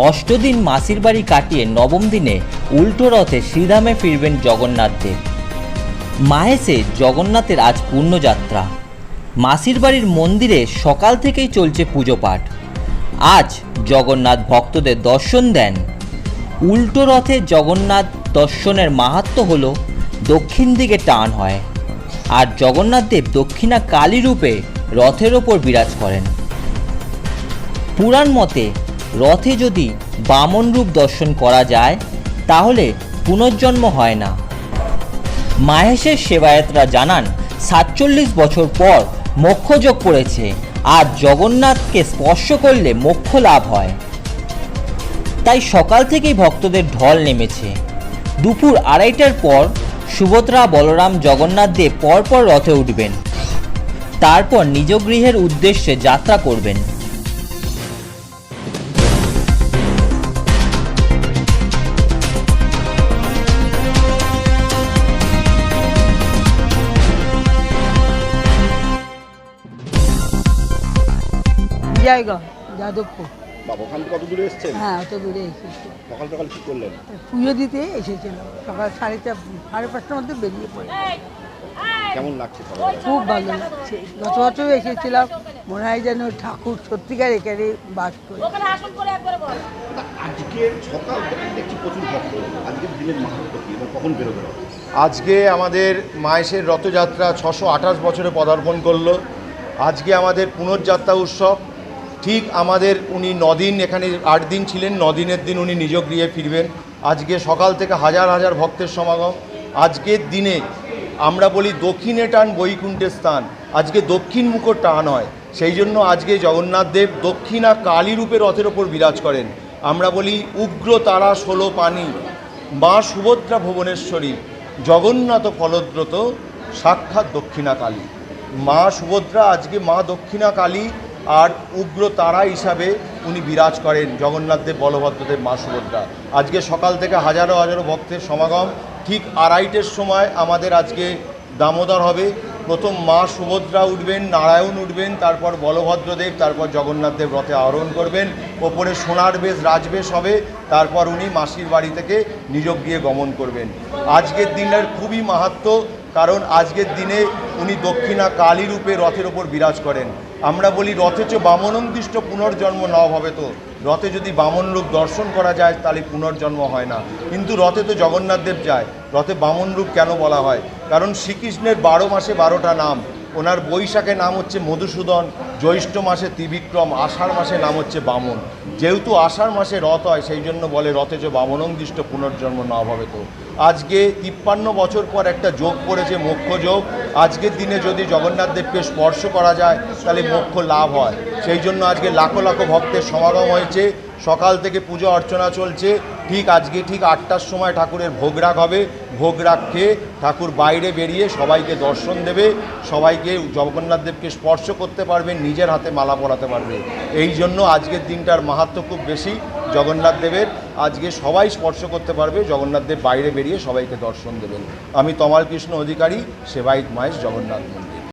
অষ্টদিন মাসির বাড়ি কাটিয়ে নবম দিনে উল্টো রথে শ্রীধামে ফিরবেন জগন্নাথ দেব। মাহেশে জগন্নাথের আজ পূর্ণযাত্রা। মাসির বাড়ির মন্দিরে সকাল থেকেই চলছে পুজো পাঠ। আজ জগন্নাথ ভক্তদের দর্শন দেন। উল্টো রথে জগন্নাথ দর্শনের মাহাত্ম্য হল দক্ষিণ দিকে টান হয়, আর জগন্নাথ দেব দক্ষিণা কালী রূপে রথের ওপর বিরাজ করেন। পুরাণ মতে রথে যদি বামন রূপ দর্শন করা যায় তাহলে পুনর্জন্ম হয় না। মাহেশের সেবায়েতরা জানান 47 বছর পর মোক্ষযোগ পড়েছে, আর জগন্নাথকে স্পর্শ করলে মোক্ষ লাভ হয়। তাই সকাল থেকেই ভক্তদের ঢল নেমেছে। দুপুর 2:30টার পর সুভদ্রা, বলরাম, জগন্নাথ দেব পরপর রথে উঠবেন, তারপর নিজ গৃহের উদ্দেশ্যে যাত্রা করবেন। জায়গা যাদবপুর। বাবা, ওখান থেকে কত দূরে এসেছেন? হ্যাঁ, অত দূরে এসেছি। সকাল সকাল কি করলেন? পুজো দিতে এসেছিলাম। সকাল 4:30-5:30টার মধ্যে বেরিয়ে পড়ে। কেমন লাগছে? খুব ভালো লাগছে। গত বছর এসেছিলাম, মনে হয় যেন ঠাকুর সত্যিকার এখানে বাস করে। আজকে সকাল থেকে দেখছি প্রচুর ভক্ত। আজকের দিনের মাহাত্ম্য কি এবং কখন বেরোবে? আজকে আমাদের মাহেশের রথযাত্রা 628 বছরে পদার্পণ করলো। আজকে আমাদের পুনর্যাত্রা উৎসব। ঠিক আমাদের উনি 9 দিন এখানে, 8 দিন ছিলেন, 9 দিনের দিন উনি নিজ গৃহে ফিরবেন। আজকে সকাল থেকে হাজার হাজার ভক্তের সমাগম। আজকের দিনে আমরা বলি দক্ষিণে টান বৈকুণ্ঠের স্থান, আজকে দক্ষিণ মুখ টান হয়। সেই জন্য আজকে জগন্নাথ দেব দক্ষিণা কালী রূপে রথের ওপর বিরাজ করেন। আমরা বলি উগ্র তারা 16 পানি, মা সুভদ্রা ভুবনেশ্বরী, জগন্নাথ ফলদ্রত সাক্ষাৎ দক্ষিণা কালী। মা সুভদ্রা আজকে মা দক্ষিণা কালী আর উগ্র তারা হিসাবে উনি বিরাজ করেন। জগন্নাথ দেব, বলভদ্রদেব, মা সুভদ্রা। আজকে সকাল থেকে হাজারো হাজারো ভক্তের সমাগম। ঠিক 2:30টার সময় আমাদের আজকে দামোদর হবে। প্রথম মা সুভদ্রা উঠবেন, নারায়ণ উঠবেন, তারপর বলভদ্রদেব, তারপর জগন্নাথ দেব রথে আরোহণ করবেন। ওপরে সোনার বেশ, রাজবেশ হবে। তারপর উনি মাসির বাড়ি থেকে নিজ গৃহে গমন করবেন। আজকের দিনের খুবই মাহাত্ম্য, কারণ আজকের দিনে উনি দক্ষিণা কালী রূপে রথের ওপর বিরাজ করেন। আমরা বলি রথে চ বামনন্দিষ্ট পুনর্জন্ম ন হবে। তো রথে যদি বামন রূপ দর্শন করা যায় তাহলে পুনর্জন্ম হয় না, কিন্তু রথে তো জগন্নাথ দেব যায়। রথে বামন রূপ কেন বলা হয়? কারণ শ্রীকৃষ্ণের 12 মাসে 12টা নাম। ওনার বৈশাখে নাম হচ্ছে মধুসূদন, জ্যৈষ্ঠ মাসে ত্রিবিক্রম, আষাঢ় মাসে নাম হচ্ছে বামন। যেহেতু আষাঢ় মাসে রথ হয়, সেই জন্য বলে রথে চ বামনন্দিষ্ট পুনর্জন্ম না হবে। তো আজকে 53 বছর পর একটা যোগ পড়েছে, মোক্ষ যোগ। আজকের দিনে যদি জগন্নাথ দেবকে স্পর্শ করা যায় তাহলে মোক্ষ লাভ হয়। সেই জন্য আজকে লাখো লাখো ভক্তের সমাগম হয়েছে। সকাল থেকে পুজো অর্চনা চলছে। ঠিক আজকে ঠিক 8টার সময় ঠাকুরের ভোগরাগ হবে। ভোগরাগ খেয়ে ঠাকুর বাইরে বেরিয়ে সবাইকে দর্শন দেবে, সবাইকে জগন্নাথ দেবকে স্পর্শ করতে পারবে, নিজের হাতে মালা পরাতে পারবে। এই জন্য আজকের দিনটার মাহাত্ম্য খুব বেশি জগন্নাথ দেবের। আজকে সবাই স্পর্শ করতে পারবে, জগন্নাথ দেব বাইরে বেরিয়ে সবাইকে দর্শন দেবেন। আমি তমাল কৃষ্ণ অধিকারী, সেবায়িত মাহেশ, জগন্নাথ মন্দির।